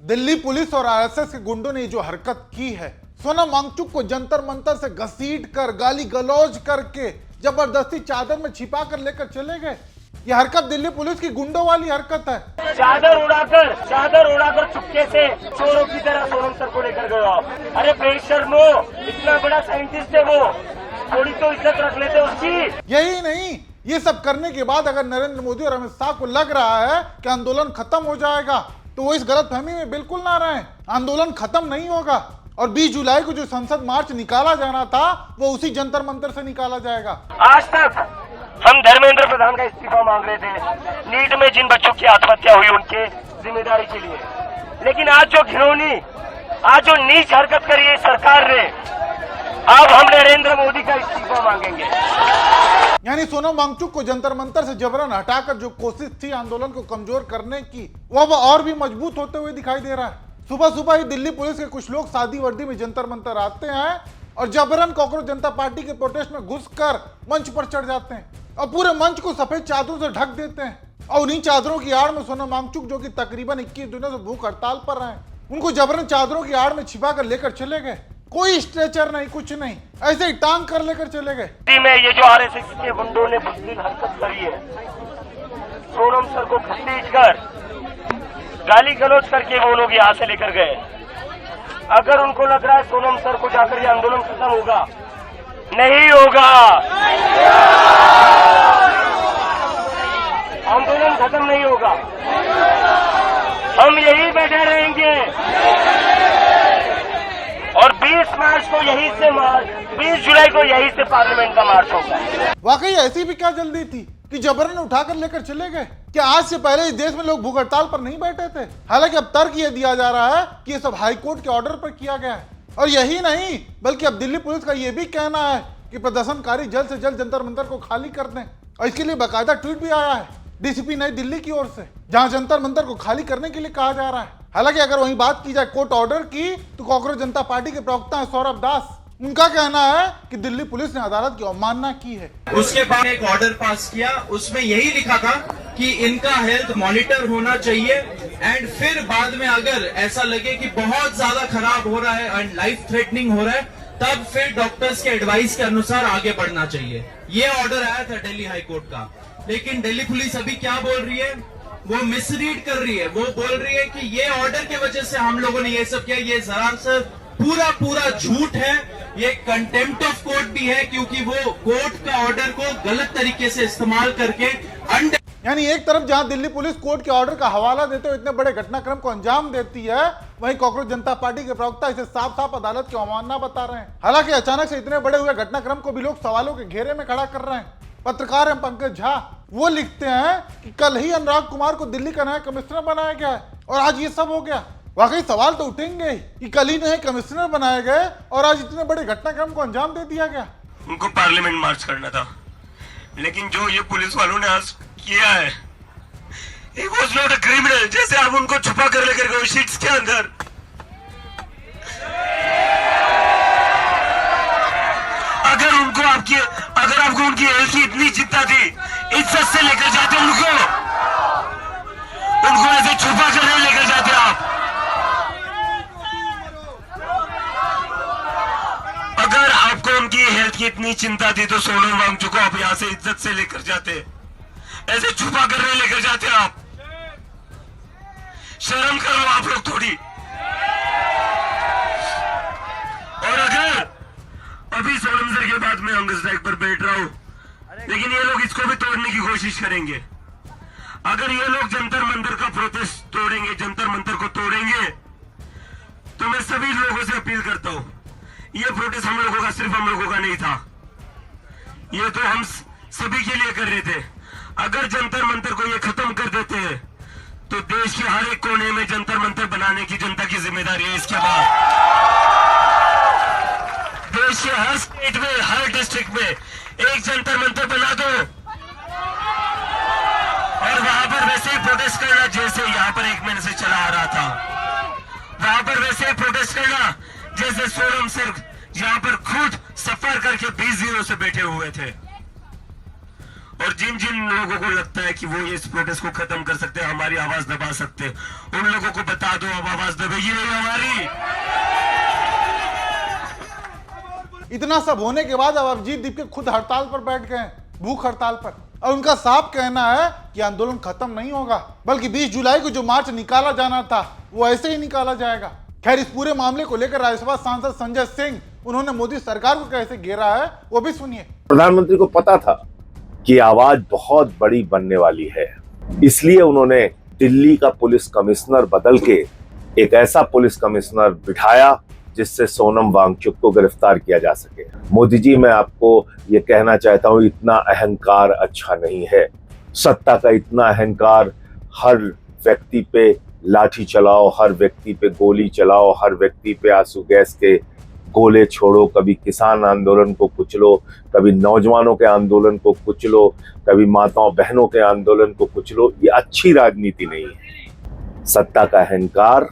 Delhi police और RSS के गुंडों ने जो हरकत की है, सोनम वांगचुक को जंतर मंतर से घसीट कर गाली गलौज करके जबरदस्ती चादर में छिपा कर लेकर चले गए। यह हरकत दिल्ली पुलिस की गुंडों वाली हरकत है। चादर उड़ाकर चुपके से चोरों की तरह सोनम सर को लेकर गए आप। अरे बेशर्मो, इतना बड़ा साइंटिस्ट है वो, थोड़ी तो इज्जत रख लेते उसकी। यही नहीं, ये सब करने के बाद अगर नरेंद्र मोदी और अमित शाह को लग रहा है कि आंदोलन खत्म हो जाएगा, तो वो इस गलतफहमी में बिल्कुल ना रहें। आंदोलन खत्म नहीं होगा और 20 जुलाई को जो संसद मार्च निकाला जाना था, वो उसी जंतर मंतर से निकाला जाएगा। आज तक हम धर्मेंद्र प्रधान का इस्तीफा मांग रहे थे, नीट में जिन बच्चों की आत्महत्या हुई उनके जिम्मेदारी के लिए, लेकिन आज जो नीच हरकत करी है सरकार ने, अब हम नरेंद्र मोदी का इस्तीफा मांगेंगे। यानी सोनम वांगचुक को जंतर मंतर से जबरन हटाकर जो कोशिश थी आंदोलन को कमजोर करने की, वह और भी मजबूत होते हुए दिखाई दे रहा है। सुबह सुबह ही दिल्ली पुलिस के कुछ लोग सादी वर्दी में जंतर मंतर आते हैं और जबरन कांग्रेस जनता पार्टी के प्रोटेस्ट में घुसकर मंच पर चढ़ जाते हैं और पूरे मंच को सफेद चादरों से ढक देते हैं। और उन्हीं चादरों की आड़ में सोनम वांगचुक, जो कि तकरीबन 21 दिनों से भूख हड़ताल पर रहे, उनको जबरन चादरों की आड़ में छिपा कर लेकर चले गए। कोई स्ट्रेचर नहीं, कुछ नहीं, ऐसे ही टांग कर लेकर चले गए। में ये जो आरएसएस के गुंडों ने बुज़दिल हरकत करी है, सोनम सर को घसीट कर गाली गलौज करके वो लोग यहाँ से लेकर गए। अगर उनको लग रहा है सोनम सर को जाकर ये आंदोलन खत्म होगा, नहीं होगा। आंदोलन खत्म नहीं होगा, हम यही बैठे रहेंगे और 20 जुलाई को यहीं से पार्लियामेंट का मार्च होगा। वाकई ऐसी भी क्या जल्दी थी कि जबरन उठाकर लेकर चले गए? क्या आज से पहले इस देश में लोग भूख हड़ताल पर नहीं बैठे थे? हालांकि अब तर्क ये दिया जा रहा है कि ये सब हाई कोर्ट के ऑर्डर पर किया गया है। और यही नहीं, बल्कि अब दिल्ली पुलिस का ये भी कहना है कि प्रदर्शनकारी जल्द से जल्द जंतर मंतर को खाली कर दें। और इसके लिए बाकायदा ट्वीट भी आया है डीसीपी नई दिल्ली की ओर से, जहां जंतर मंतर को खाली करने के लिए कहा जा रहा है। हालांकि अगर वहीं बात की जाए कोर्ट ऑर्डर की, तो कांग्रेस जनता पार्टी के प्रवक्ता है सौरभ दास, उनका कहना है कि दिल्ली पुलिस ने अदालत की अवमानना की है। उसके बाद एक ऑर्डर पास किया, उसमें यही लिखा था कि इनका हेल्थ मॉनिटर होना चाहिए एंड फिर बाद में अगर ऐसा लगे कि बहुत ज्यादा खराब हो रहा है एंड लाइफ थ्रेटनिंग हो रहा है, तब फिर डॉक्टर्स के एडवाइस के अनुसार आगे बढ़ना चाहिए। ये ऑर्डर आया था दिल्ली हाई कोर्ट का। लेकिन दिल्ली पुलिस अभी क्या बोल रही है? वो मिसरीड कर रही है। वो बोल रही है कि ये ऑर्डर की वजह से हम लोगों ने ये सब किया। ये सरासर पूरा झूठ है। ये कंटेम्प्ट ऑफ कोर्ट भी है, क्योंकि वो कोर्ट का ऑर्डर को गलत तरीके से इस्तेमाल करके यानी एक तरफ जहां दिल्ली पुलिस कोर्ट के ऑर्डर का हवाला देते हुए इतने बड़े घटनाक्रम को अंजाम देती है, वहीं कांग्रेस जनता पार्टी के प्रवक्ता इसे साफ साफ अदालत की अवमानना बता रहे हैं। हालांकि अचानक से इतने बड़े हुए घटनाक्रम को भी लोग सवालों के घेरे में खड़ा कर रहे हैं। पत्रकार हैं पंकज झा, वो लिखते हैं कि कल ही अनुराग कुमार को दिल्ली का नया कमिश्नर बनाया गया है और आज ये सब हो गया। वाकई सवाल तो उठेंगे ही कि कल ही नए कमिश्नर बनाए गए और आज इतने बड़े घटनाक्रम को अंजाम दे दिया गया। उनको पार्लियामेंट मार्च करना था, लेकिन जो ये पुलिस वालों ने आज किया है, it was not a criminal। जैसे आप उनको छुपा कर लेकर गए शीट्स के अंदर, अगर आपको उनकी हेल्थ की इतनी चिंता थी, इज्जत से लेकर जाते उनको ऐसे छुपा कर नहीं लेकर जाते आप। अगर आपको उनकी हेल्थ की इतनी चिंता थी तो सोनम वांगचुक को आप यहां से इज्जत से लेकर जाते, ऐसे छुपा कर नहीं लेकर जाते आप। शर्म करो आप लोग थोड़ी। और अगर अभी सोनम सर के बाद में हंगर स्ट्राइक पर बैठ रहा हूं, लेकिन ये लोग इसको भी तोड़ने की कोशिश करेंगे। अगर ये लोग जंतर मंतर का प्रोटेस्ट तोड़ेंगे, जंतर मंतर को तोड़ेंगे, तो मैं सभी लोगों से अपील करता हूं, ये प्रोटेस्ट हम लोगों का, सिर्फ हम लोगों का नहीं था, ये तो हम सभी के लिए कर रहे थे। अगर जंतर मंतर को ये खत्म कर देते हैं, तो देश के हर एक कोने में जंतर मंतर बनाने की जनता की जिम्मेदारी है। इसके बाद देश के हर स्टेट में, हर डिस्ट्रिक्ट में एक जंतर मंतर बना दो और वहां पर वैसे ही प्रोटेस्ट करना जैसे यहाँ पर 1 महीने से चला आ रहा था। वहां पर वैसे ही प्रोटेस्ट करना जैसे सोनम सर यहाँ पर खुद सफर करके 20 दिनों से बैठे हुए थे। और जिन जिन लोगों को लगता है कि वो इस प्रोटेस्ट को खत्म कर सकते हैं, हमारी आवाज दबा सकते हैं, उन लोगों को बता दो अब आवाज दबेगी नहीं हमारी। इतना सब होने के बाद अब अभिजीत दीपके खुद हड़ताल पर बैठ गए हैं, भूख हड़ताल पर। और उनका साफ कहना है कि आंदोलन खत्म नहीं होगा, बल्कि 20 जुलाई को जो मार्च निकाला जाना था वो ऐसे ही निकाला जाएगा। खैर, इस पूरे मामले को लेकर राज्यसभा सांसद संजय सिंह उन्होंने मोदी सरकार को कैसे घेरा है वो भी सुनिए। प्रधानमंत्री को पता था कि आवाज बहुत बड़ी बनने वाली है, इसलिए उन्होंने दिल्ली का पुलिस कमिश्नर बदल के एक ऐसा पुलिस कमिश्नर बिठाया जिससे सोनम वांगचुक को गिरफ्तार किया जा सके। मोदी जी, मैं आपको ये कहना चाहता हूं, इतना अहंकार अच्छा नहीं है। सत्ता का इतना अहंकार, हर व्यक्ति पे लाठी चलाओ, हर व्यक्ति पे गोली चलाओ, हर व्यक्ति पे आंसू गैस के गोले छोड़ो, कभी किसान आंदोलन को कुचलो, कभी नौजवानों के आंदोलन को कुचलो, कभी माताओं बहनों के आंदोलन को कुचलो, ये अच्छी राजनीति नहीं है। सत्ता का अहंकार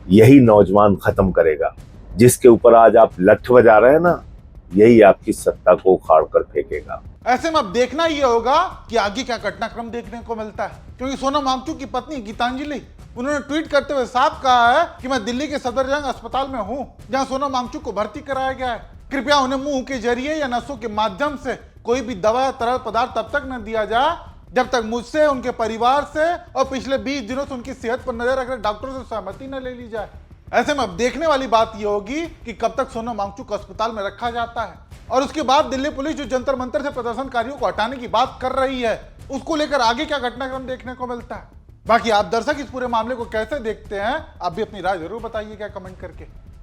यही नौजवान खत्म करेगा। जिसके ऊपर आज आप लठ बजा रहे हैं ना, यही आपकी सत्ता को उखाड़ कर फेंकेगा। ऐसे में अब देखना ये होगा कि आगे क्या घटनाक्रम देखने को मिलता है, क्योंकि सोनम वांगचुक की पत्नी गीतांजलि उन्होंने ट्वीट करते हुए साफ कहा है कि मैं दिल्ली के सफदरजंग अस्पताल में हूं, जहां सोनम वांगचुक को भर्ती कराया गया है। कृपया उन्हें मुंह के जरिए या नसों के माध्यम से कोई भी दवा या तरल पदार्थ तब तक न दिया जाए जब तक मुझसे, उनके परिवार से और पिछले 20 दिनों से उनकी सेहत पर नजर रखकर डॉक्टरों से सहमति न ले ली जाए। ऐसे में अब देखने वाली बात यह होगी कि कब तक सोनम वांगचुक को अस्पताल में रखा जाता है, और उसके बाद दिल्ली पुलिस जो जंतर मंतर से प्रदर्शनकारियों को हटाने की बात कर रही है, उसको लेकर आगे क्या घटनाक्रम देखने को मिलता है। बाकी आप दर्शक इस पूरे मामले को कैसे देखते हैं, आप भी अपनी राय जरूर बताइएगा कमेंट करके।